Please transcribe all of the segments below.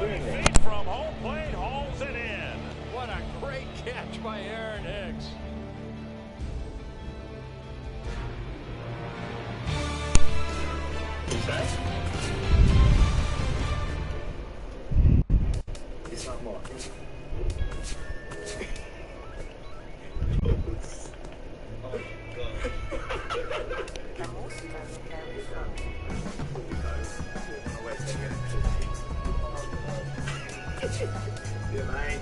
Feed from home plate, hauls it in. What a great catch by Aaron Hicks. It's not more. Yeah, mate.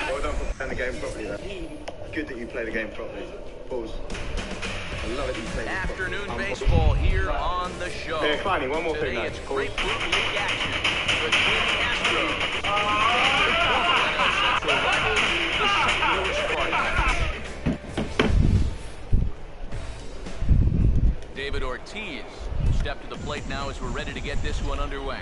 Well done for playing the game properly, though. Good that you play the game properly. Balls. I love it you play this Afternoon baseball here on the show. Yeah, Kleiny, one more Today thing, it's Grapefruit League action between the Astros and El Central rivals, the St. Louis Cardinals. David Ortiz will step to the plate now as we're ready to get this one underway.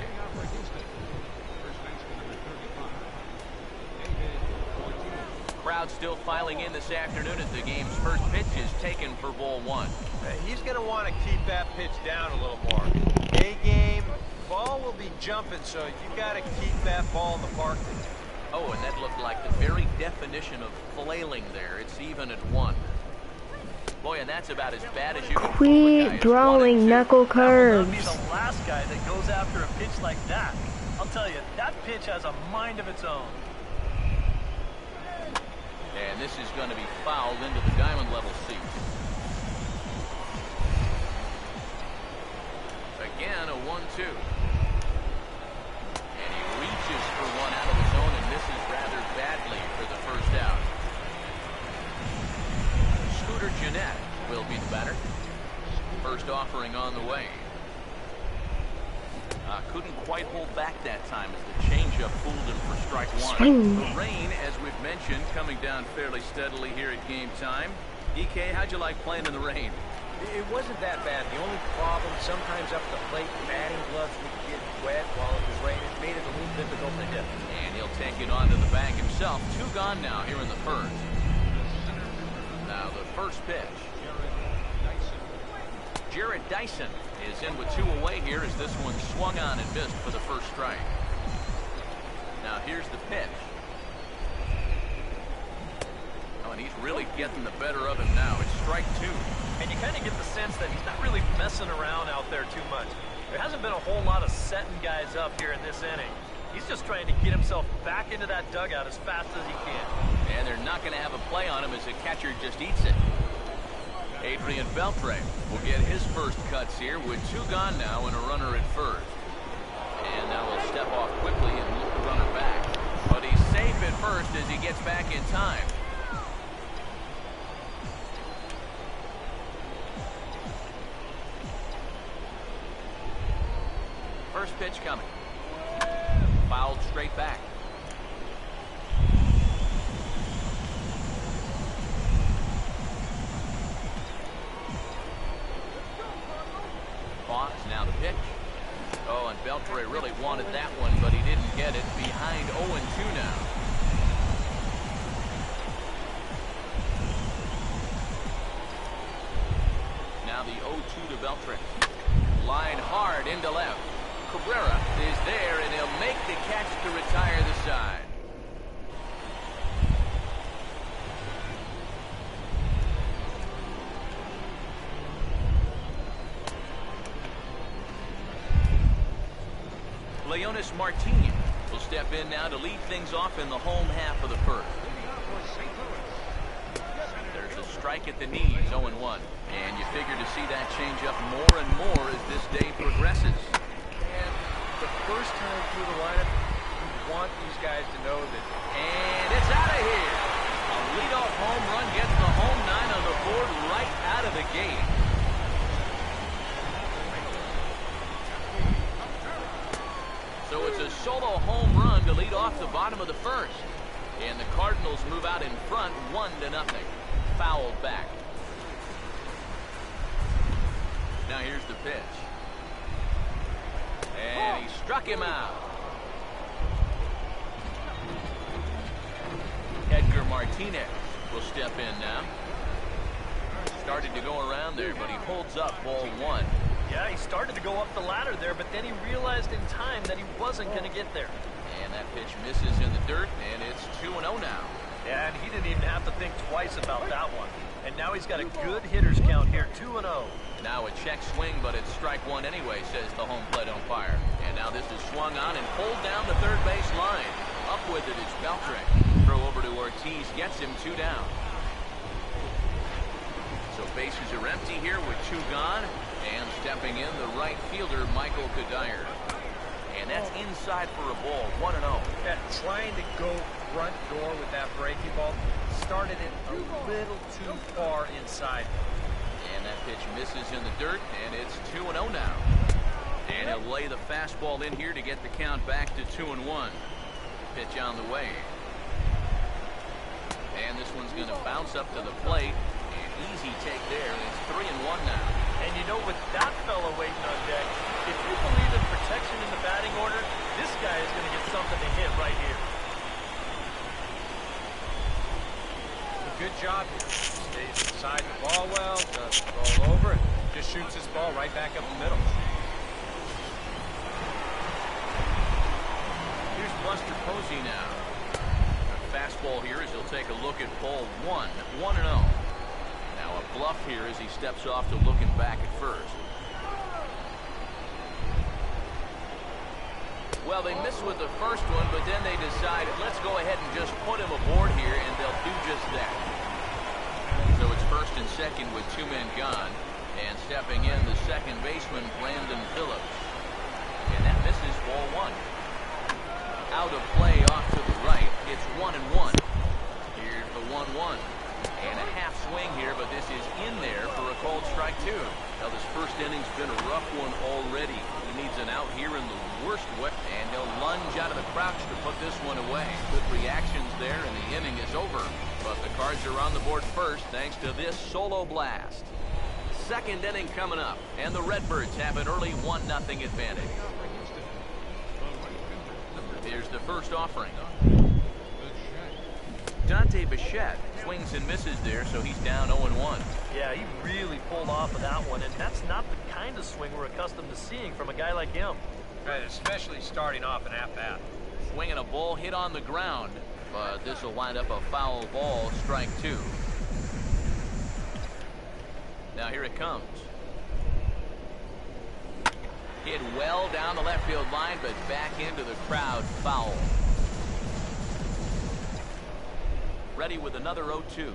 Crowd still filing in this afternoon as the game's first pitch is taken for ball one. He's going to want to keep that pitch down a little more. A-game, ball will be jumping, so you got to keep that ball in the park. Oh, and that looked like the very definition of flailing there. It's even at one. Boy, and that's about as bad as you can. Quit throwing knuckle curves. Be the last guy that goes after a pitch like that. I'll tell you, that pitch has a mind of its own. And this is going to be fouled into the diamond level seats. Again, a 1-2. And he reaches for one out of his own and misses rather badly for the first out. Scooter Jeanette will be the batter. First offering on the way. Couldn't quite hold back that time as the changeup fooled him for strike one. Swing. The rain, as we've mentioned, coming down fairly steadily here at game time. DK, how'd you like playing in the rain? It wasn't that bad. The only problem, sometimes up the plate, batting gloves would get wet while it was raining. It made it a little difficult to hit. And he'll take it onto the bag himself. Two gone now here in the first. Now the first pitch. Jared Dyson is in with two away here as this one swung on and missed for the first strike. Now here's the pitch. Oh, and he's really getting the better of him now. It's strike two. And you kind of get the sense that he's not really messing around out there too much. There hasn't been a whole lot of setting guys up here in this inning. He's just trying to get himself back into that dugout as fast as he can. And they're not going to have a play on him as the catcher just eats it. Adrian Beltre will get his first cuts here with two gone now and a runner at first. And now he'll step off quickly and look the runner back. But he's safe at first as he gets back in time. First pitch coming. Fouled straight back. to Beltran. Line hard into left. Cabrera is there, and he'll make the catch to retire the side. Leonis Martinez will step in now to lead things off in the home half of the first. There's a strike at the knees, 0-1. And you figure to see that change up more and more as this day progresses. And the first time through the lineup, you want these guys to know that. And it's out of here. A leadoff home run gets the home 9 on the board right out of the gate. So it's a solo home run to lead off the bottom of the first. And the Cardinals move out in front 1-0. Fouled back. Now here's the pitch. And he struck him out. Edgar Martinez will step in now. Started to go around there, but he holds up ball 1. Yeah, he started to go up the ladder there, but then he realized in time that he wasn't going to get there. And that pitch misses in the dirt, and it's 2-0 now. Yeah, and he didn't even have to think twice about that one. And now he's got a good hitter's count here, 2-0. Now a check swing, but it's strike 1 anyway, says the home plate umpire. And now this is swung on and pulled down the third base line. Up with it is Beltran. Throw over to Ortiz, gets him 2 down. So bases are empty here with 2 gone. And stepping in, the right fielder, Michael Kadire. And that's inside for a ball, 1-0. Yeah, trying to go front door with that breaking ball started it a little too far inside. And that pitch misses in the dirt, and it's 2-0 now. And he'll lay the fastball in here to get the count back to 2-1. Pitch on the way. And this one's going to bounce up to the plate. An easy take there, and it's 3-1 now. And you know, with that fella waiting on deck, if you believe in protection in the batting order, this guy is going to get something to hit right here. Good job here. Stays inside the ball well, doesn't roll over, and just shoots his ball right back up the middle. Here's Buster Posey now. A fastball here as he'll take a look at ball 1, 1-0. Now a bluff here as he steps off to looking back at first. Well, they miss with the first one, but then they decided, let's go ahead and just put him aboard here, and they'll do just that. So it's first and second with 2 men gone, and stepping in the second baseman, Brandon Phillips. And that misses ball 1. Out of play off to the right. It's 1-1. Here's the 1-1. And a half swing here, but this is in there for a called strike 2. Now this first inning's been a rough one already. He needs an out here in the worst way, and he'll lunge out of the crouch to put this one away. Good reactions there, and the inning is over. But the Cards are on the board first thanks to this solo blast. Second inning coming up, and the Redbirds have an early 1-0 advantage. Here's the first offering. Dante Bichette swings and misses there, so he's down 0-1. Yeah, he really pulled off of that one, and that's not the kind of swing we're accustomed to seeing from a guy like him. Right, especially starting off an at-bat. Swinging a ball hit on the ground, but this will wind up a foul ball, strike 2. Now here it comes. Hit well down the left field line, but back into the crowd, foul. Ready with another 0-2.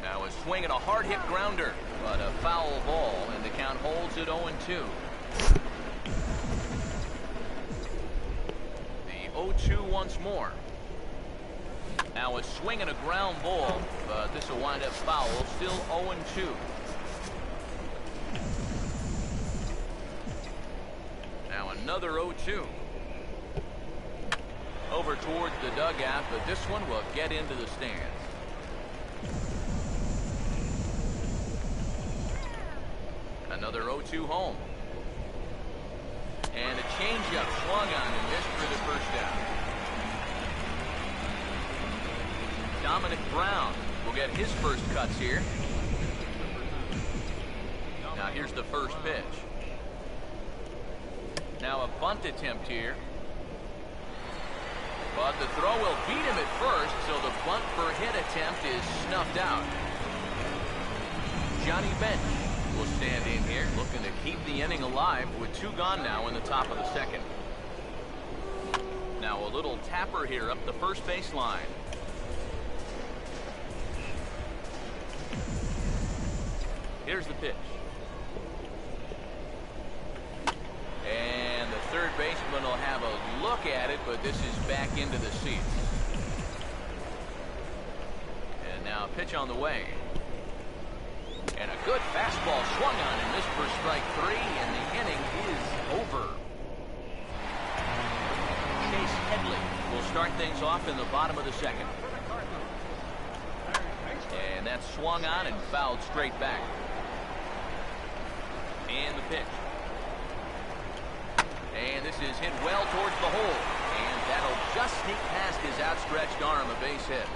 Now a swing and a hard hit grounder, but a foul ball, and the count holds at 0-2. The 0-2 once more. Now a swing and a ground ball, but this will wind up foul, still 0-2. Now another 0-2. Over towards the dugout, but this one will get into the stands. Another 0-2 home. And a changeup swung on and missed for the first down. Dominic Brown will get his first cuts here. Now here's the first pitch. Now a bunt attempt here. But the throw will beat him at first, so the bunt for hit attempt is snuffed out. Johnny Bench will stand in here, looking to keep the inning alive with 2 gone now in the top of the second. Now a little tapper here up the first base line. Here's the pitch. And the third baseman will have a look at it, but this is back into the seats. And now a pitch on the way. And a good fastball swung on and missed for strike 3, and the inning is over. Chase Headley will start things off in the bottom of the second. And that's swung on and fouled straight back. And the pitch. And this is hit well towards the hole. And that'll just sneak past his outstretched arm, a base hit.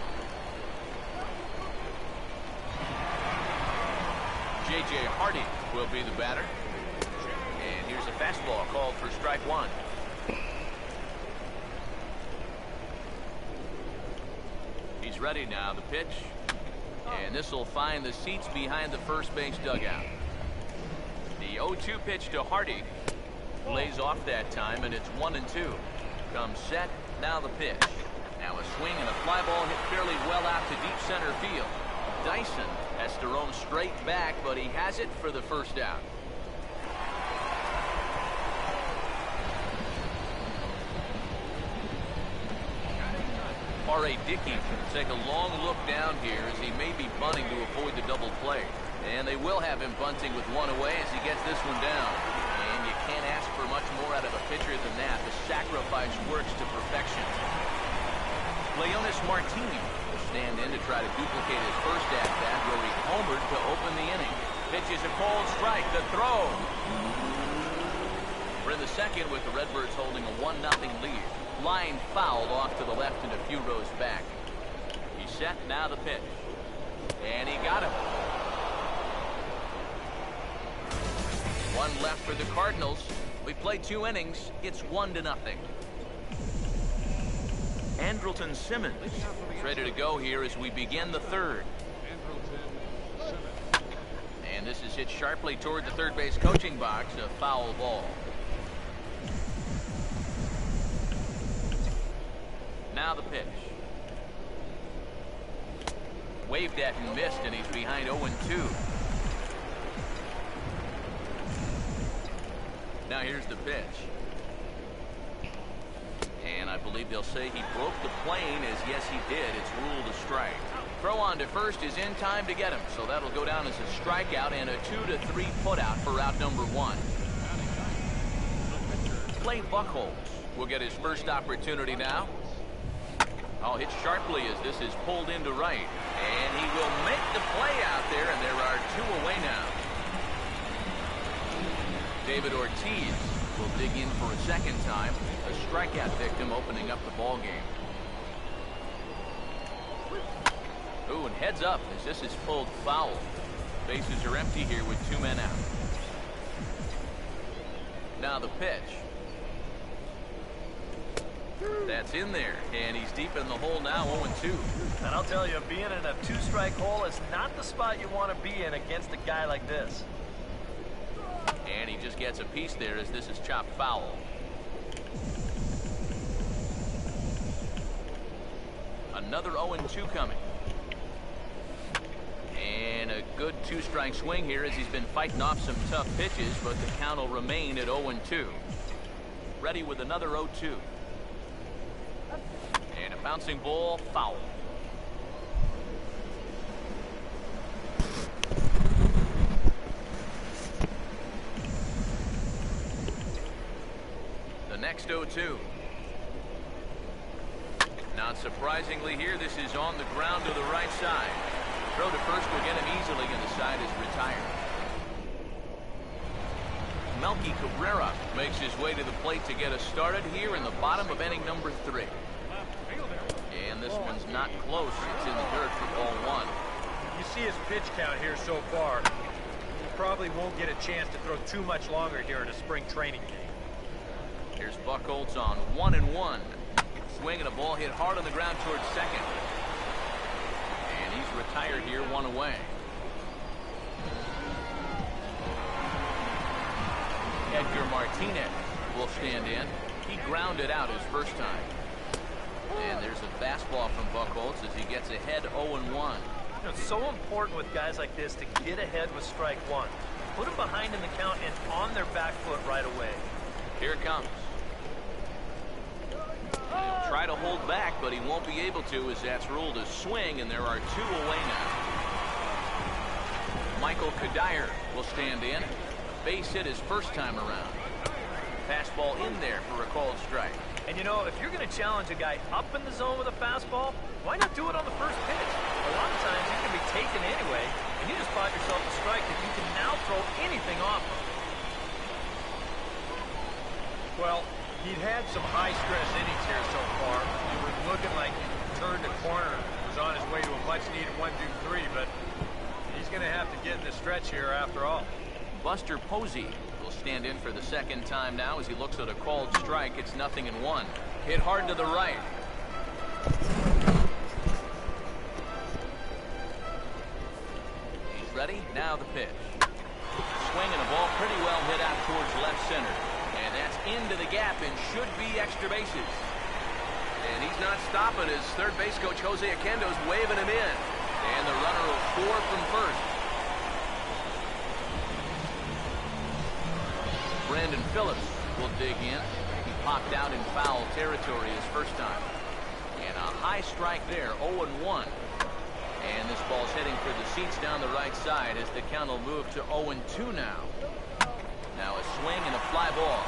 J.J. Hardy will be the batter. And here's a fastball called for strike 1. He's ready now, the pitch. And this will find the seats behind the first base dugout. The 0-2 pitch to Hardy. Lays off that time, and it's 1-2. Comes set, now the pitch. Now a swing and a fly ball hit fairly well out to deep center field. Dyson has to roam straight back, but he has it for the first out. R.A. Dickey will take a long look down here as he may be bunting to avoid the double play. And they will have him bunting with 1 away as he gets this one down. And you can't ask for much more out of a pitcher than that. The sacrifice works to perfection. Leonis Martini will stand in to try to duplicate his first at-bat where he homered to open the inning. Pitch is a cold strike. The throw. We're in the second with the Redbirds holding a 1-0 lead. Line fouled off to the left and a few rows back. He's set, now the pitch. And he got him. 1 left for the Cardinals. We played 2 innings. It's 1-0. Andrelton Simmons is ready to go here as we begin the third. And this is hit sharply toward the third base coaching box, a foul ball. Now the pitch. Waved at and missed, and he's behind 0-2. Now here's the pitch. And I believe they'll say he broke the plane, as yes he did. It's ruled a strike. Throw on to first is in time to get him, so that'll go down as a strikeout and a 2-3 putout for out number 1. Clay Buchholz will get his first opportunity now. Oh, hit sharply as this is pulled into right. And he will make the play out there, and there are 2 away now. David Ortiz will dig in for a second time. A strikeout victim opening up the ball game. Ooh, and heads up as this is pulled foul. Bases are empty here with 2 men out. Now the pitch. That's in there, and he's deep in the hole now, 0-2. And I'll tell you, being in a 2-strike hole is not the spot you want to be in against a guy like this. And he just gets a piece there as this is chopped foul. Another 0-2 coming. And a good 2-strike swing here as he's been fighting off some tough pitches, but the count will remain at 0-2. Ready with another 0-2. And a bouncing ball, foul. The next 0-2. Not surprisingly here, this is on the ground to the right side. Throw to first will get him easily, and the side is retired. Melky Cabrera makes his way to the plate to get us started here in the bottom of inning number 3. And this one's not close. It's in the dirt for ball 1. You see his pitch count here so far. probably won't get a chance to throw too much longer here at a spring training game. Here's Buchholz on 1-1. Swing and a ball hit hard on the ground towards second. And he's retired here, one away. Edgar Martinez will stand in. He grounded out his first time. And there's a fastball from Buchholz as he gets ahead 0-1. It's so important with guys like this to get ahead with strike one. Put them behind in the count and on their back foot right away. Here it comes. He'll try to hold back, but he won't be able to as that's ruled a swing, and there are two away now. Michael Kadire will stand in. Base hit his first time around. Fastball in there for a called strike. And you know, if you're going to challenge a guy up in the zone with a fastball, why not do it on the first pitch? A lot of times you can be taken anyway, and you just bought yourself a strike that you can now throw anything off of. Well, he'd had some high-stress innings here so far. It was looking like he turned the corner, was on his way to a much-needed 1-2-3, but he's going to have to get in the stretch here after all. Buster Posey will stand in for the second time now as he looks at a called strike. It's 0-1. Hit hard to the right. He's ready. Now the pitch. Swing and a ball pretty well hit out towards left center. And that's into the gap and should be extra bases. And he's not stopping as third base coach Jose Oquendo's waving him in. And the runner will score from first. Brandon Phillips will dig in. He popped out in foul territory his first time. And a high strike there, 0-1. And this ball's heading for the seats down the right side as the count will move to 0-2 now. Now a swing and a fly ball.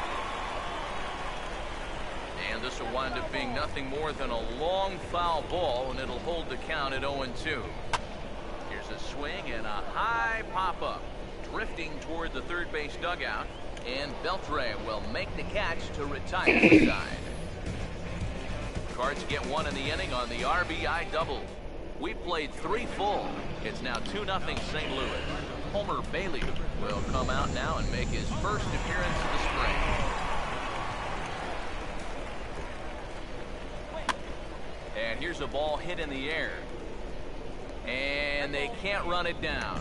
And this will wind up being nothing more than a long foul ball, and it'll hold the count at 0-2. Here's a swing and a high pop-up. Drifting toward the third base dugout. And Beltre will make the catch to retire the side. Cards get one in the inning on the RBI double. We played 3 full. It's now 2-0 St. Louis. Homer Bailey will come out now and make his first appearance of the spring. And here's a ball hit in the air. And they can't run it down.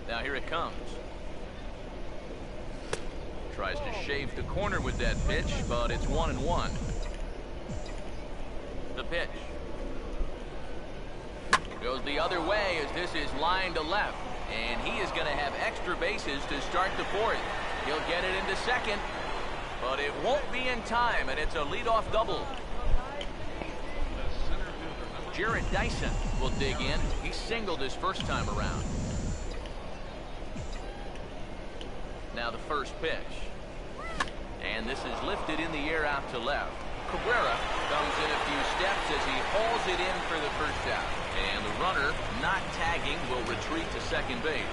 Now here it comes. Tries to shave the corner with that pitch, but it's 1-1. The pitch. Goes the other way as this is line to left. And he is going to have extra bases to start the fourth. He'll get it into second, but it won't be in time, and it's a leadoff double. Jared Dyson will dig in. He singled his first time around. Now the first pitch. And this is lifted in the air out to left. Cabrera comes in a few steps as he hauls it in for the first out. And the runner, not tagging, will retreat to second base.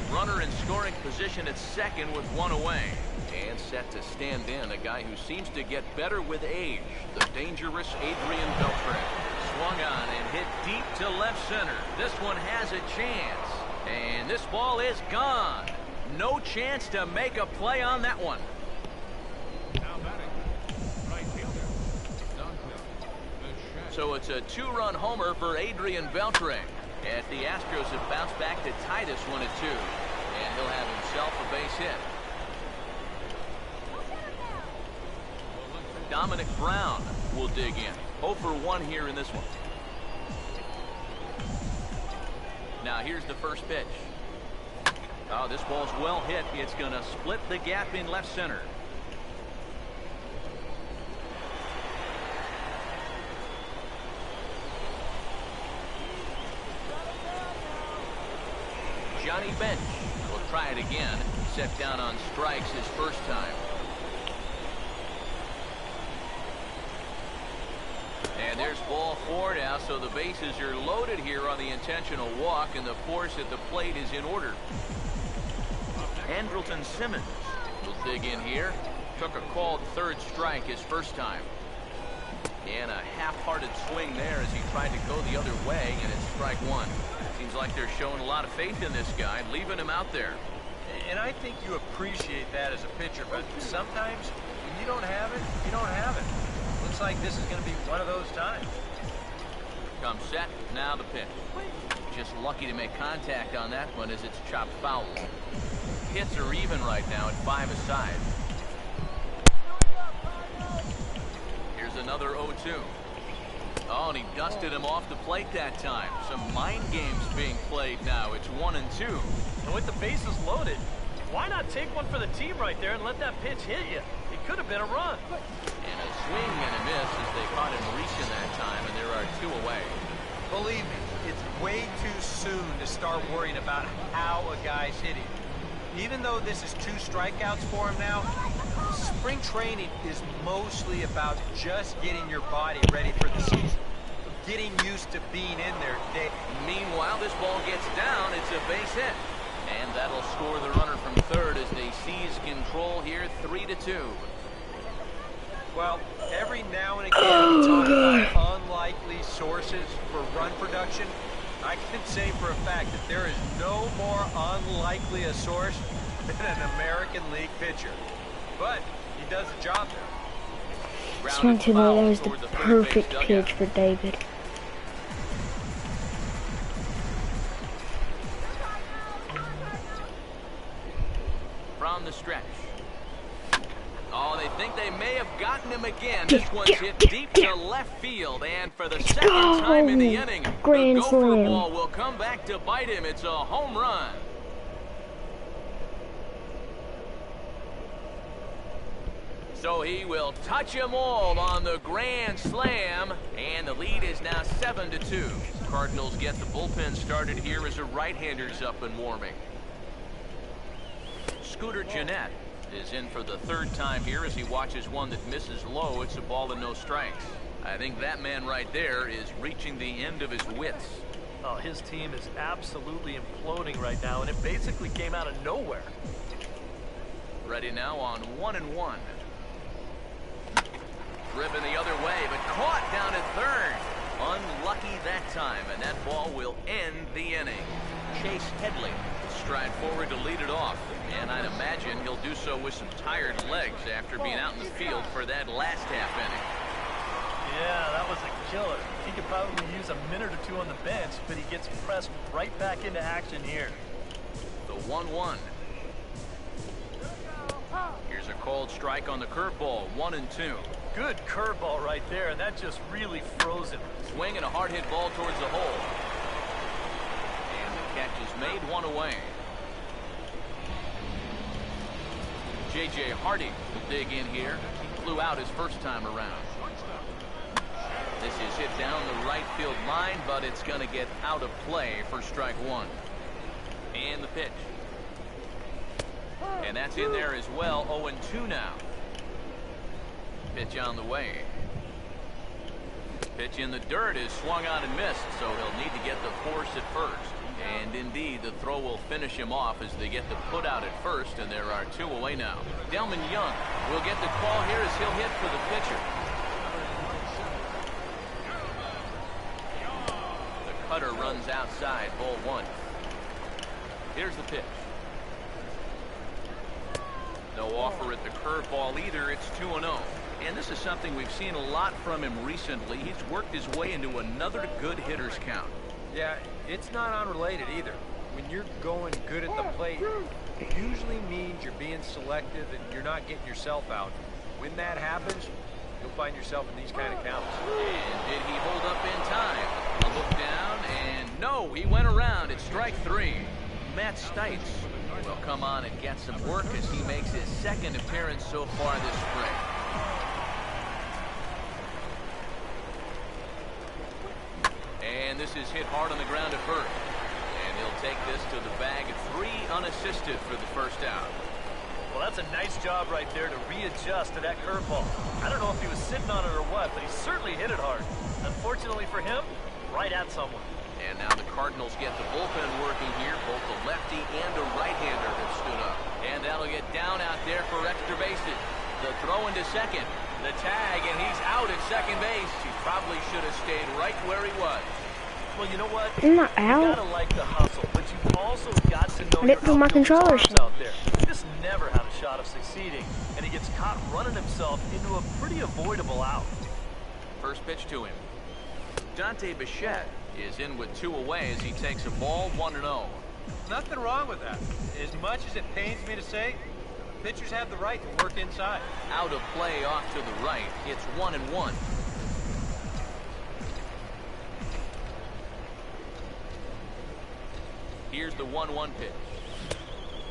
Runner in scoring position at second with one away. And set to stand in, a guy who seems to get better with age, the dangerous Adrian Beltre. Swung on and hit deep to left center. This one has a chance. And this ball is gone. No chance to make a play on that one. So it's a 2-run homer for Adrian Beltre. As the Astros have bounced back to tie this one at 2. And he'll have himself a base hit. Dominic Brown will dig in. 0 for 1 here in this one. Now here's the first pitch. Oh, this ball's well hit. It's going to split the gap in left center. Johnny Bench will try it again. Set down on strikes his first time. And there's ball 4 now, so the bases are loaded here on the intentional walk, and the force at the plate is in order. Andrelton Simmons will dig in here. Took a called third strike his first time. And a half-hearted swing there as he tried to go the other way, and it's strike one. Seems like they're showing a lot of faith in this guy, leaving him out there. And I think you appreciate that as a pitcher, but sometimes when you don't have it, you don't have it. Looks like this is going to be one of those times. Comes set, now the pitch. Just lucky to make contact on that one as it's chopped foul. Hits are even right now at 5 aside. Here's another 0-2. Oh, and he dusted him off the plate that time. Some mind games being played now. It's 1-2. And with the bases loaded, why not take one for the team right there and let that pitch hit you? It could have been a run. And a swing and a miss as they caught him reaching that time, and there are 2 away. Believe me, it's way too soon to start worrying about how a guy's hitting. Even though this is 2 strikeouts for him now, spring training is mostly about just getting your body ready for the season. Getting used to being in there. Meanwhile, this ball gets down. It's a base hit. And that'll score the runner from third as they seize control here, 3-2. Well, every now and again we talk about unlikely sources for run production. I can say for a fact that there is no more unlikely a source than an American League pitcher. But he does the job there. Just want to know that was the perfect pitch for David. From the stretch. Oh, they think they may have gotten him again. This one's hit deep to left field, and for the second time in the inning, the gopher ball will come back to bite him. It's a home run. So he will touch them all on the grand slam, and the lead is now 7-2. Cardinals get the bullpen started here as a right-hander's up and warming. Scooter Gennett is in for the 3rd time here as he watches one that misses low. It's a ball and no strikes. I think that man right there is reaching the end of his wits. Oh, his team is absolutely imploding right now, and it basically came out of nowhere. Ready now on 1-1. Driven the other way, but caught down at third. Unlucky that time, and that ball will end the inning. Chase Headley will stride forward to lead it off, and I'd imagine he'll do so with some tired legs after being out in the field for that last half inning. Yeah, that was a killer. He could probably use a minute or 2 on the bench, but he gets pressed right back into action here. The 1-1. Here's a called strike on the curveball, 1-2. Good curveball right there, and that just really froze him. Swing and a hard hit ball towards the hole. And the catch is made, 1 away. J.J. Hardy will dig in here. He flew out his first time around. This is hit down the right field line, but it's going to get out of play for strike 1. And the pitch. And that's in there as well, 0-2 now. Pitch on the way. Pitch in the dirt is swung on and missed, so he'll need to get the force at first. And indeed, the throw will finish him off as they get the put out at first, and there are 2 away now. Delman Young will get the call here as he'll hit for the pitcher. The cutter runs outside, ball 1. Here's the pitch. No offer at the curveball either. It's 2-0. And this is something we've seen a lot from him recently. He's worked his way into another good hitter's count. Yeah, it's not unrelated either. When you're going good at the plate, it usually means you're being selective and you're not getting yourself out. When that happens, you'll find yourself in these kind of counts. And did he hold up in time? A look down, and no, he went around. It's strike 3. Matt Stites will come on and get some work as he makes his 2nd appearance so far this spring. And this is hit hard on the ground at first. And he'll take this to the bag at 3 unassisted for the first out. Well, that's a nice job right there to readjust to that curveball. I don't know if he was sitting on it or what, but he certainly hit it hard. Unfortunately for him, right at someone. And now the Cardinals get the bullpen working here. Both the lefty and a right-hander have stood up. And that'll get down out there for extra bases. The throw into second. The tag, and he's out at second base. He probably should have stayed right where he was. Well, you know what? I'm not You out. gotta like the hustle, but you've also got to know I your didn't do my outfielder's controller arms shot. out there. He just never had a shot of succeeding, and he gets caught running himself into a pretty avoidable out. First pitch to him. Dante Bichette is in with 2 away as he takes a ball 1-0. Nothing wrong with that. As much as it pains me to say, pitchers have the right to work inside. Out of play off to the right. It's 1-1. Here's the 1-1 pitch.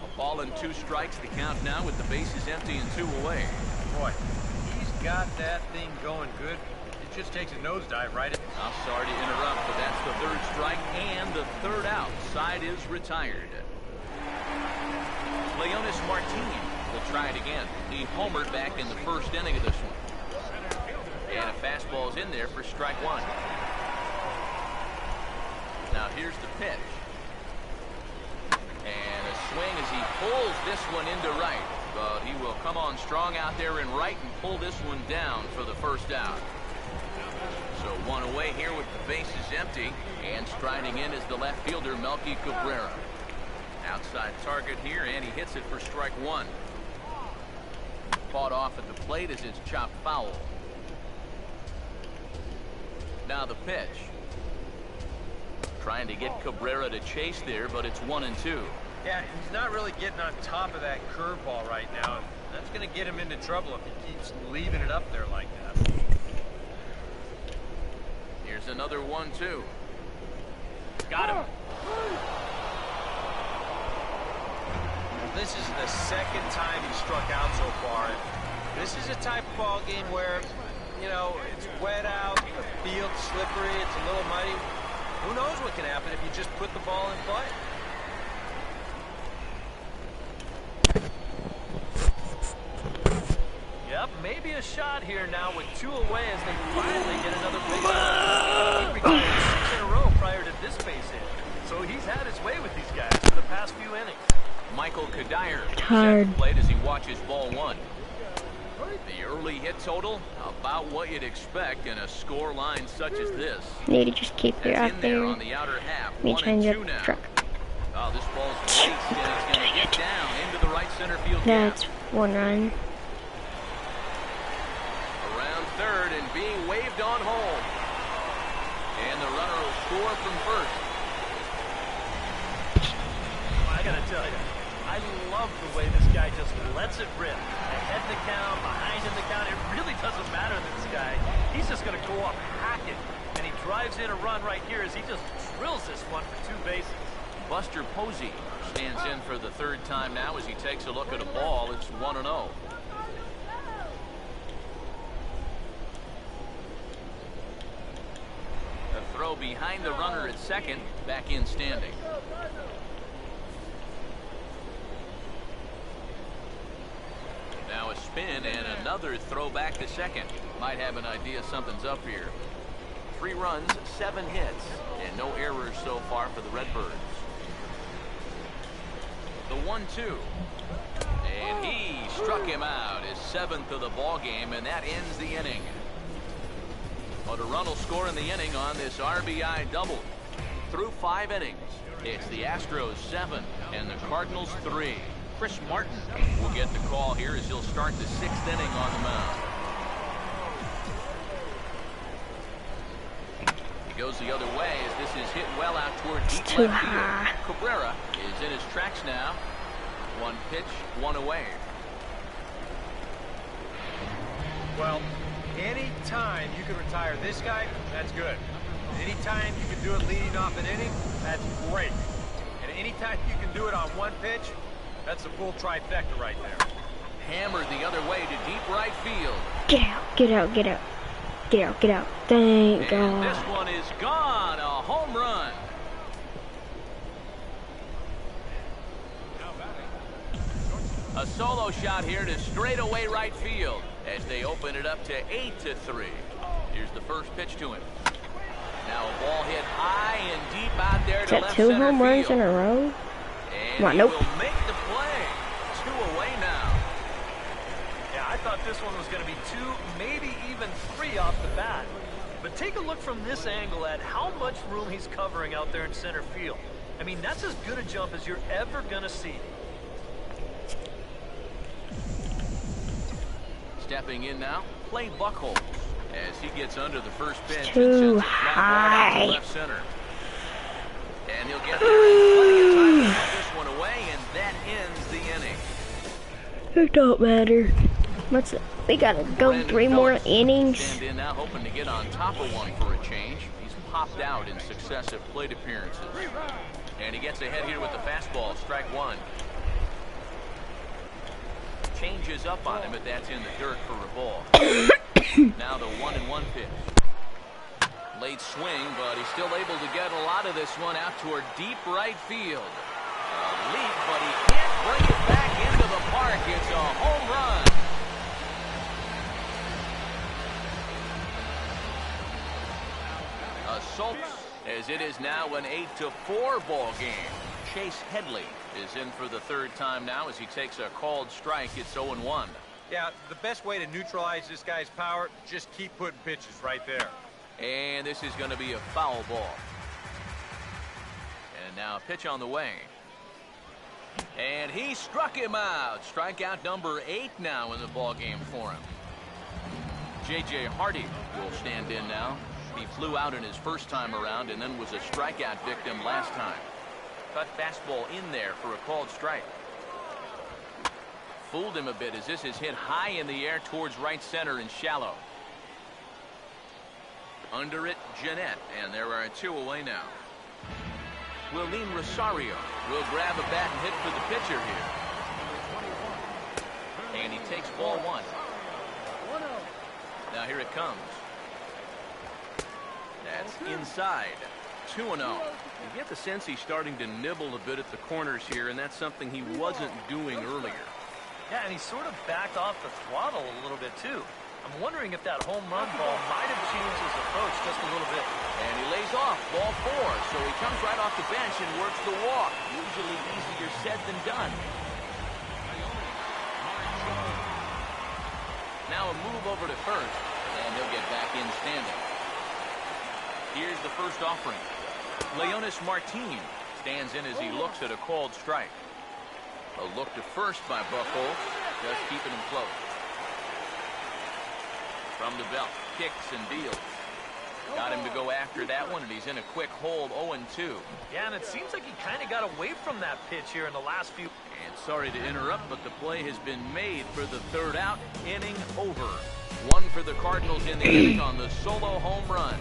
A ball and 2 strikes. The count now with the bases empty and 2 away. Boy, he's got that thing going good. It just takes a nosedive right at... I'm sorry to interrupt, but that's the 3rd strike and the 3rd out. Side is retired. Leonis Martin will try it again. He homered back in the 1st inning of this one. And a fastball's in there for strike 1. Now here's the pitch. And a swing as he pulls this one into right. But he will come on strong out there in right and pull this one down for the 1st out. So 1 away here with the bases empty. And striding in is the left fielder, Melky Cabrera. Outside target here, and he hits it for strike 1. Fought off at the plate as it's chopped foul. Now the pitch. Trying to get Cabrera to chase there, but it's 1-2. Yeah, he's not really getting on top of that curveball right now. That's going to get him into trouble if he keeps leaving it up there like that. Here's another 1-2. Got him. This is the 2nd time he struck out so far. This is a type of ball game where, you know, it's wet out, the field's slippery, it's a little muddy. Who knows what can happen if you just put the ball in play? Yep, maybe a shot here now with 2 away as they finally get another base hit. He retired 6 in a row prior to this base hit. So he's had his way with these guys for the past few innings. Michael Kadire Tired. played as he watches ball 1. The early hit total, about what you'd expect in a score line such as this. Need to just keep it That's out in there there. on the outer half. Me 1 change and up 2 the now. truck. Oh, this ball's laced and it's going to get down into the right center field gap. That's 1 run. Around 3rd and being waved on home. And the runner will score from 1st. I gotta tell you, I love the way this guy just lets it rip. Ahead in the count, behind in the count, it really doesn't matter to this guy. He's just gonna go up hacking. And he drives in a run right here as he just drills this one for 2 bases. Buster Posey stands in for the 3rd time now as he takes a look at a ball. It's 1-0. A throw behind the runner at second, back in standing. Now a spin and another throw back to second. Might have an idea something's up here. 3 runs, 7 hits, and no errors so far for the Redbirds. The 1-2. And he struck him out, his 7th of the ball game, and that ends the inning. But a run will score in the inning on this RBI double. Through 5 innings, it's the Astros 7 and the Cardinals 3. Chris Martin will get the call here as he'll start the 6th inning on the mound. He goes the other way as this is hit well out toward deep too left high. field. Cabrera is in his tracks now. 1 pitch, 1 away. Well, any time you can retire this guy, that's good. Any time you can do it leading off an inning, that's great. And any time you can do it on 1 pitch, that's a full trifecta right there. Hammered the other way to deep right field. Get out, get out, get out. Get out, get out. Thank And this God. one is gone. A home run. A solo shot here to straightaway right field as they open it up to 8-3. Here's the first pitch to him. Now a ball hit high and deep out there Is to that left 2 center home runs field. in a row? And Come on, he nope. will make the play. 2 away now. Yeah, I thought this one was going to be 2, maybe even 3 off the bat. But take a look from this angle at how much room he's covering out there in center field. I mean, that's as good a jump as you're ever going to see. Stepping in now, Clay Buckholz, as he gets under the first bench Too and sends it high. right out to left center. And he'll get there in plenty of time to put this one away, and that ends the inning. It don't matter. We gotta go Brandon 3 more Phillips innings. stand in now, hoping to get on top of one for a change. He's popped out in successive plate appearances. And he gets ahead here with the fastball, strike 1. Changes up on him, but that's in the dirt for a ball. Now the 1-1 pitch. Late swing, but he's still able to get a lot of this one out toward deep right field. A leap, but he can't bring it back into the park. It's a home run. Assaults, as it is now an 8-4 ball game. Chase Headley is in for the 3rd time now as he takes a called strike. It's 0-1. Yeah, the best way to neutralize this guy's power, just keep putting pitches right there. And this is going to be a foul ball. And now a pitch on the way. And he struck him out. Strikeout number 8 now in the ball game for him. J.J. Hardy will stand in now. He flew out in his first time around and then was a strikeout victim last time. Cut fastball in there for a called strike. Fooled him a bit as this is hit high in the air towards right center and shallow. Under it, Jeanette, and there are 2 away now. Willeen Rosario will grab a bat and hit for the pitcher here. And he takes ball 1. Now here it comes. That's inside. 2-0. You get the sense he's starting to nibble a bit at the corners here, and that's something he wasn't doing earlier. Yeah, and he sort of backed off the throttle a little bit, too. I'm wondering if that home run ball might have changed his approach just a little bit. And he lays off, ball 4, so he comes right off the bench and works the walk. Usually easier said than done. Now a move over to first, and he'll get back in standing. Here's the first offering. Leonis Martin stands in as he looks at a called strike. A look to first by Buckholz, just keeping him close. From the belt, kicks and deals. Got him to go after that one, and he's in a quick hold, 0-2. Yeah, and it seems like he kind of got away from that pitch here in the last few. And sorry to interrupt, but the play has been made for the 3rd out, inning over. 1 for the Cardinals in the inning on the solo home run.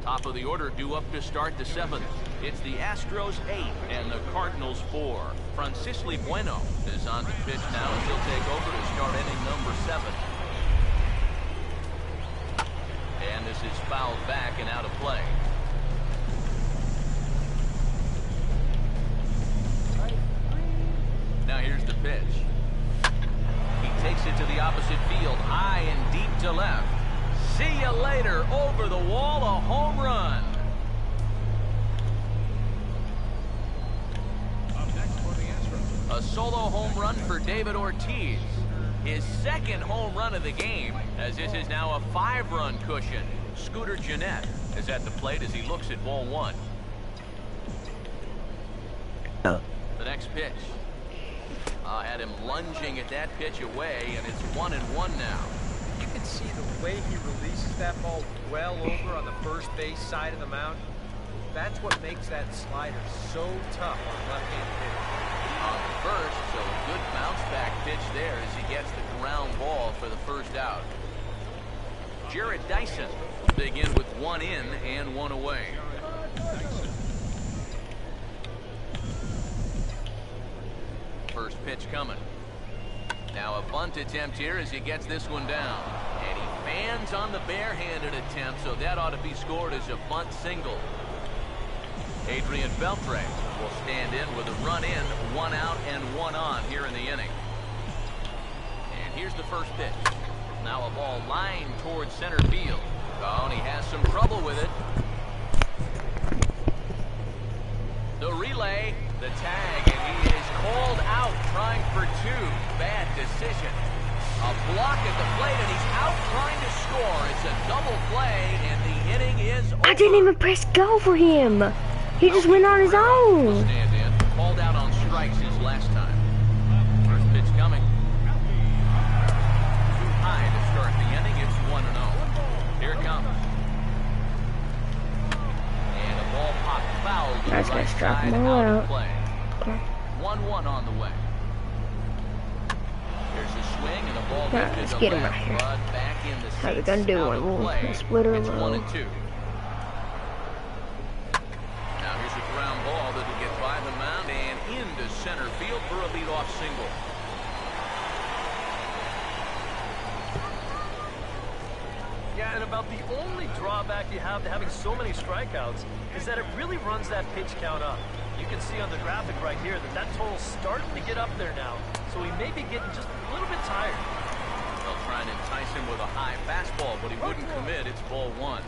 Top of the order due up to start the 7th. It's the Astros 8 and the Cardinals 4. Francisco Bueno is on the pitch now, and he'll take over to start inning number 7. And this is fouled back and out of play. Now here's the pitch. He takes it to the opposite field, high and deep to left. See you later, over the wall, a home run. A solo home run for David Ortiz. His 2nd home run of the game, as this is now a 5-run cushion. Scooter Jeanette is at the plate as he looks at ball 1. The next pitch. Had him lunging at that pitch away, and it's 1-1 now. You can see the way he releases that ball well over on the first base side of the mound. That's what makes that slider so tough on left-handed hitters. On the first, so a good bounce back pitch there as he gets the ground ball for the 1st out. Jared Dyson will begin with 1 in and 1 away. First pitch coming. Now a bunt attempt here as he gets this one down. And he fans on the barehanded attempt, so that ought to be scored as a bunt single. Adrian Beltre will stand in with a run in, 1 out and 1 on here in the inning. And here's the first pitch. Now a ball lined towards center field. Oh, and he has some trouble with it. The relay, the tag, and he is called out trying for 2. Bad decision. A block at the plate, and he's out trying to score. It's a double play, and the inning is over. I didn't even press go for him. He just went on his own. Stand in. Called out on strikes his last time. First pitch coming. Too high to start the inning. It's 1-0. Here it comes. And a ball pop foul to the That's right gonna strike side him out out. of play. 1-1 on the way. Here's a swing and a ball Yeah, lifted let's to get him left. right here. Bud back in the How's it seats, gonna do out one? of Ooh, play. a splitter It's low. 1-2. Now here's a ground ball that'll get by the mound and into center field for a leadoff single. Yeah, and about the only drawback you have to having so many strikeouts is that it really runs that pitch count up. You can see on the graphic right here that total's starting to get up there now, so he may be getting just a little bit tired. They'll try and entice him with a high fastball, but he wouldn't commit. It's ball one.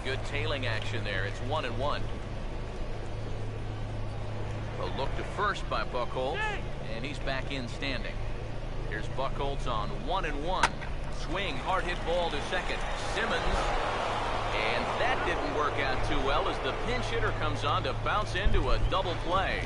Good tailing action there. It's 1-1. A look to first by Buchholz, and he's back in standing. Here's Buchholz on 1-1. Swing, hard hit ball to second. Simmons, and that didn't work out too well as the pinch hitter comes on to bounce into a double play.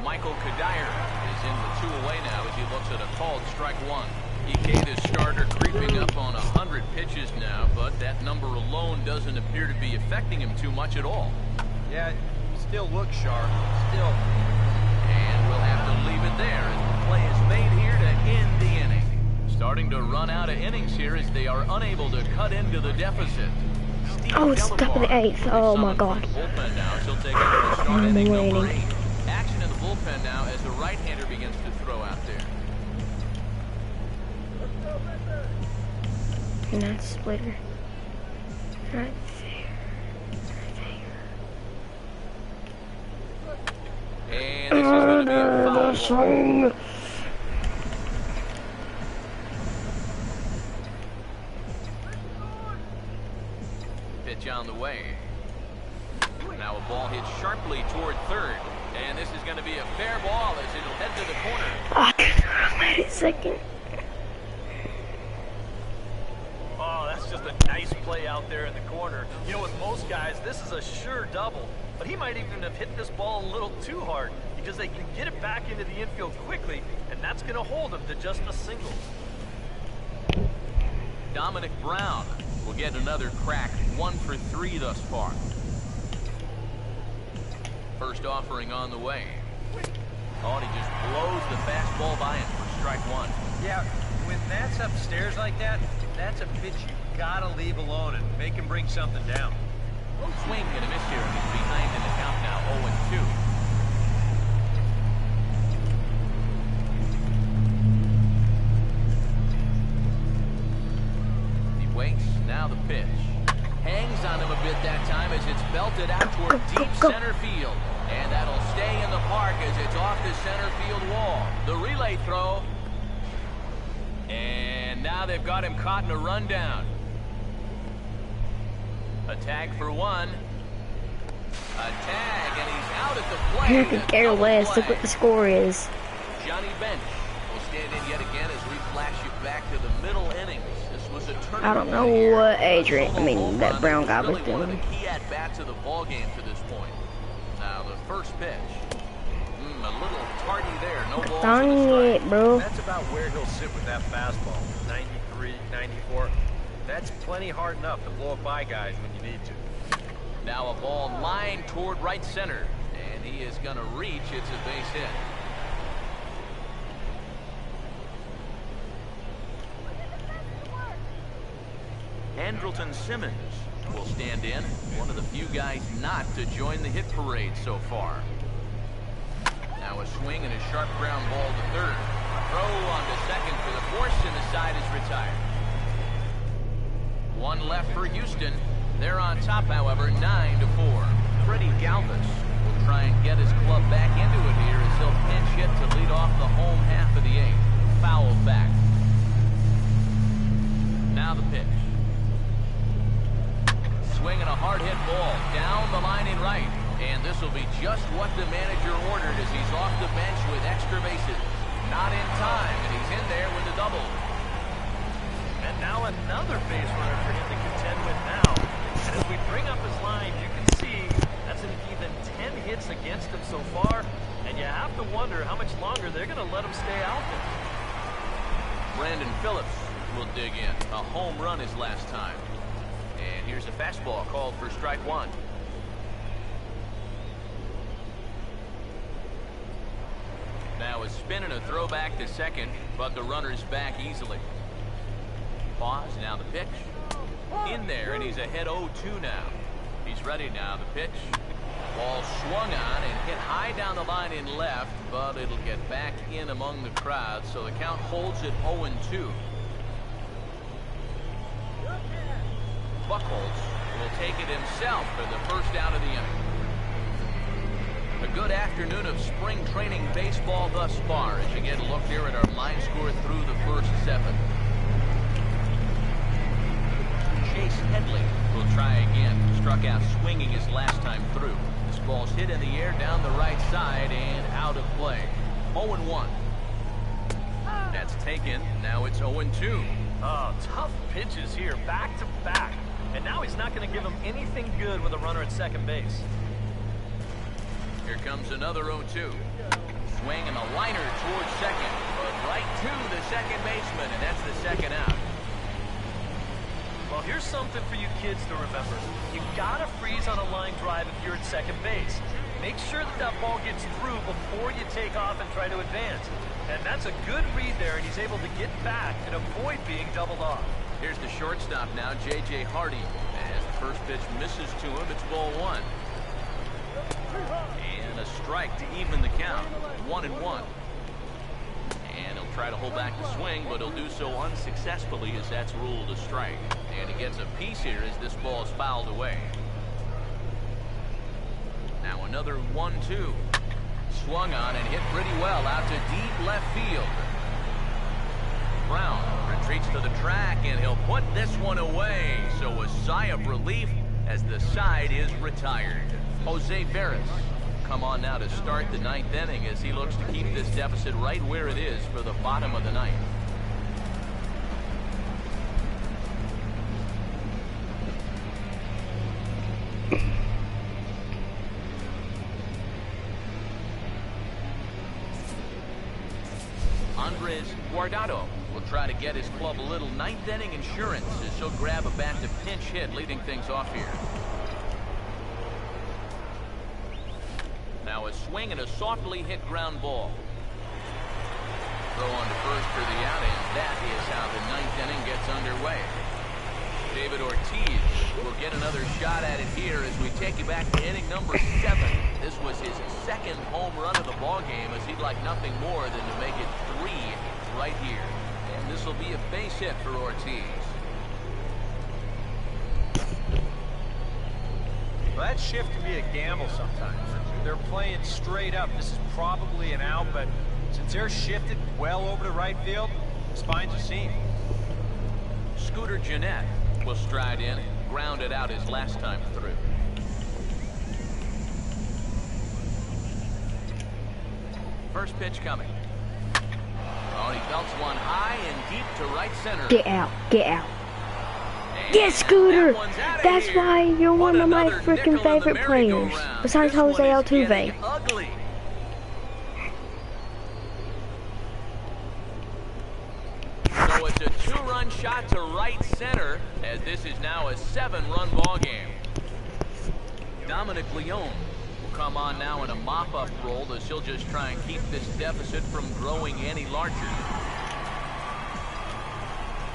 Michael Kadire is in the 2 away now as he looks at a called strike one. EK, the starter, creeping up on 100 pitches now, but that number alone doesn't appear to be affecting him too much at all. Yeah, still looks sharp. Still. And we'll have to leave it there as the play is made here to end the inning. Starting to run out of innings here as they are unable to cut into the deficit. Oh, it's top of the 8th. Oh my God. Bullpen now. She'll take over to start inning number 8. Action in the bullpen now as the right-hander begins to throw out there. And that's splitter. Right there. And this is going to be a foul. Swing. Pitch on the way. Now a ball hit sharply toward third. And this is going to be a fair ball as it'll head to the corner. Wait a second. Oh, that's just a nice play out there in the corner. You know, with most guys, this is a sure double. But he might even have hit this ball a little too hard because they can get it back into the infield quickly, and that's going to hold him to just a single. Dominic Brown will get another crack. 1 for 3 thus far. First offering on the way. Oh, and he just blows the fastball by him for strike one. Yeah, when that's upstairs like that, that's a pitch you gotta leave alone and make him bring something down. Swing and a miss here, and he's behind in the count now, 0-2. He waits, now the pitch. Hangs on him a bit that time as it's belted out toward deep center field. And that'll stay in the park as it's off the center field wall. The relay throw. And now they've got him caught in a rundown. A tag for one. A tag, and he's out at the plate. I could care less. Look what the score is. Johnny Bench will stand in yet again as we flash you back to the middle innings. This was a tournament. I don't know what that brown guy was Really one of doing. the key at-bats of the ball game to this point. Now the first pitch. A little tardy there. No balls Dang to the strike. it, bro. That's about where he'll sit with that fastball. 93, 94. That's plenty hard enough to blow it by guys when you need to. Now a ball lined toward right center. And he is going to reach. It's a base hit. Andrelton Simmons will stand in. One of the few guys not to join the hit parade so far. Now a swing and a sharp ground ball to third. Throw on to second for the force, and the side is retired. One left for Houston. They're on top, however, 9-4. Freddie Galvis will try and get his club back into it here as he'll pinch hit to lead off the home half of the 8th. Foul back. Now the pitch. Swinging a hard hit ball down the line in right. And this will be just what the manager ordered as he's off the bench extra bases. Not in time, and he's in there with a double. And now another base runner for him to contend with now. And as we bring up his line, you can see that's an even 10 hits against him so far. And you have to wonder how much longer they're going to let him stay out there. Brandon Phillips will dig in. A home run his last time. And here's a fastball called for strike one. Now a spin and a throw back to second, but the runner's back easily. Pause, now the pitch. In there, and he's ahead 0-2 now. He's ready now, the pitch. Ball swung on and hit high down the line in left, but it'll get back in among the crowd, so the count holds at 0-2. Buchholz will take it himself for the first out of the inning. A good afternoon of spring training baseball thus far as you get a look here at our line score through the first 7. Chase Headley will try again. Struck out swinging his last time through. This ball's hit in the air down the right side and out of play. 0-1. That's taken. Now it's 0-2. Oh, tough pitches here, back to back. And now he's not going to give him anything good with a runner at second base. Here comes another 0-2. Swing and a liner towards second, but right to the second baseman, and that's the second out. Well, here's something for you kids to remember. You gotta freeze on a line drive if you're at second base. Make sure that that ball gets through before you take off and try to advance. And that's a good read there, and he's able to get back and avoid being doubled off. Here's the shortstop now, J.J. Hardy. As the first pitch misses to him, it's ball 1. And a strike to even the count. 1-1. And he'll try to hold back the swing, but he'll do so unsuccessfully as that's ruled a strike. And he gets a piece here as this ball is fouled away. Now another 1-2. Swung on and hit pretty well out to deep left field. Brown retreats to the track, and he'll put this one away. So a sigh of relief as the side is retired. Jose Veras come on now to start the 9th inning as he looks to keep this deficit right where it is for the bottom of the 9th. Andres Guardado will try to get his club a little 9th inning insurance as he'll grab a bat to pinch hit, leading things off here. Now a swing and a softly hit ground ball. Throw on to first for the out, and that is how the 9th inning gets underway. David Ortiz will get another shot at it here as we take you back to inning number 7. This was his 2nd home run of the ball game, as he'd like nothing more than to make it 3 right here. And this will be a base hit for Ortiz. Well, that shift can be a gamble sometimes. They're playing straight up. This is probably an out, but since they're shifted well over to right field, this finds a seam. Scooter Gennett will stride in, grounded out his last time through. First pitch coming. Oh, he belts one high and deep to right center. Get out, get out. Get Scooter! That's why you're one of my freaking favorite players, besides Jose Altuve. Ugly. So it's a 2-run shot to right center, as this is now a 7-run ball game. Dominic Leone will come on now in a mop-up role as he'll just try and keep this deficit from growing any larger.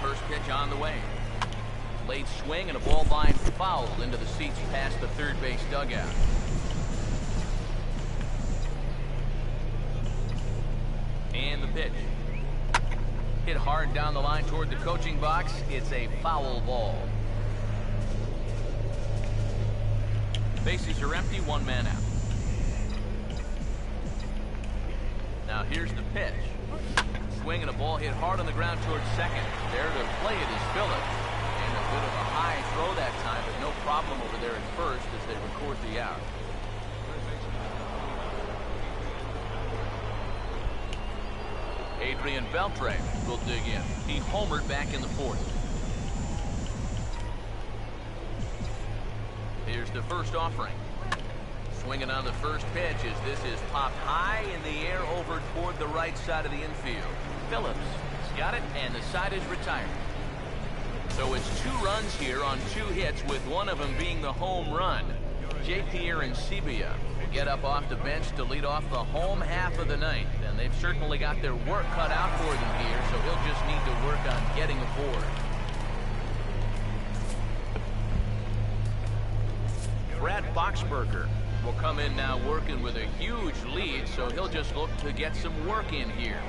First pitch on the way. Late swing and a ball line fouled into the seats past the third base dugout. And the pitch. Hit hard down the line toward the coaching box. It's a foul ball. Bases are empty, 1 man out. Now here's the pitch. Swing and a ball hit hard on the ground towards second. There to play it is Phillips. And a bit of a high throw that time, but no problem over there at first as they record the out. Adrian Beltre will dig in. He homered back in the fourth. Here's the first offering. Swinging on the first pitch as this is popped high in the air over toward the right side of the infield. Phillips has got it, and the side is retired. So it's 2 runs here on 2 hits, with one of them being the home run. J.P. and Sebia will get up off the bench to lead off the home half of the ninth, and they've certainly got their work cut out for them here, so he'll just need to work on getting aboard. Brad Boxberger will come in now working with a huge lead, so he'll just look to get some work in here.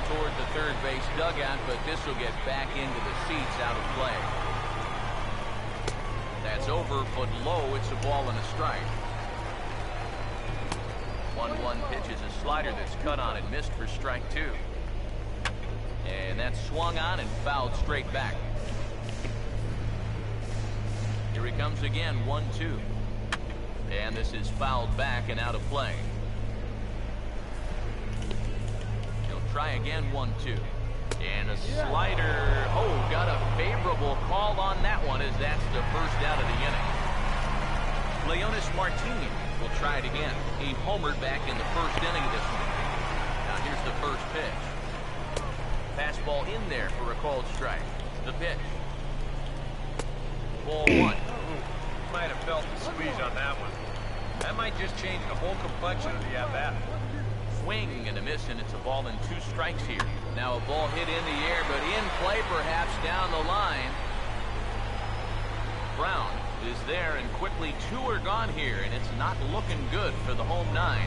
Toward the third base dugout, but this will get back into the seats, out of play. That's over, but low. It's a ball and a strike. 1-1 pitch is a slider that's cut on and missed for strike 2. And that's swung on and fouled straight back. Here he comes again, 1-2. And this is fouled back and out of play. Try again, 1-2. And a slider. Oh, got a favorable call on that one, as that's the first out of the inning. Leonis Martini will try it again. He homered back in the first inning of this one. Now here's the first pitch. Fastball in there for a called strike. The pitch. Ball 1. Might have felt the squeeze on that one. That might just change the whole complexion of the at-bat. Swing and a miss, and it's a ball and 2 strikes here. Now a ball hit in the air, but in play perhaps down the line. Brown is there, and quickly 2 are gone here, and it's not looking good for the home 9.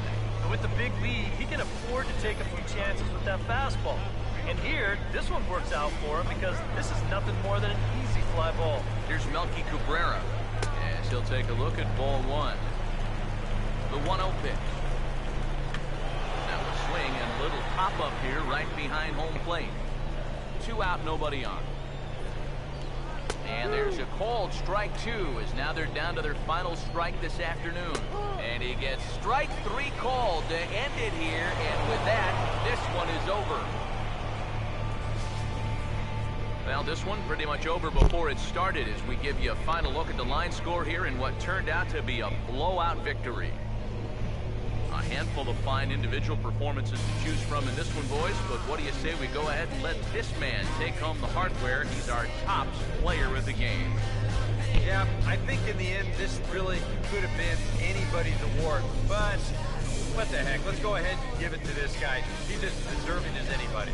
With the big lead, he can afford to take a few chances with that fastball. And here, this one works out for him because this is nothing more than an easy fly ball. Here's Melky Cabrera, as he'll take a look at ball 1. The 1-0 pitch. Swing and a little pop-up here right behind home plate. 2 out, nobody on. And there's a called strike 2, as now they're down to their final strike this afternoon. And he gets strike 3 called to end it here, and with that, this one is over. Well, this one pretty much over before it started, as we give you a final look at the line score here in what turned out to be a blowout victory. A handful of fine individual performances to choose from in this one, boys, but what do you say we go ahead and let this man take home the hardware? He's our top player of the game. Yeah, I think in the end, this really could have been anybody's award, but what the heck, let's go ahead and give it to this guy. He's as deserving as anybody.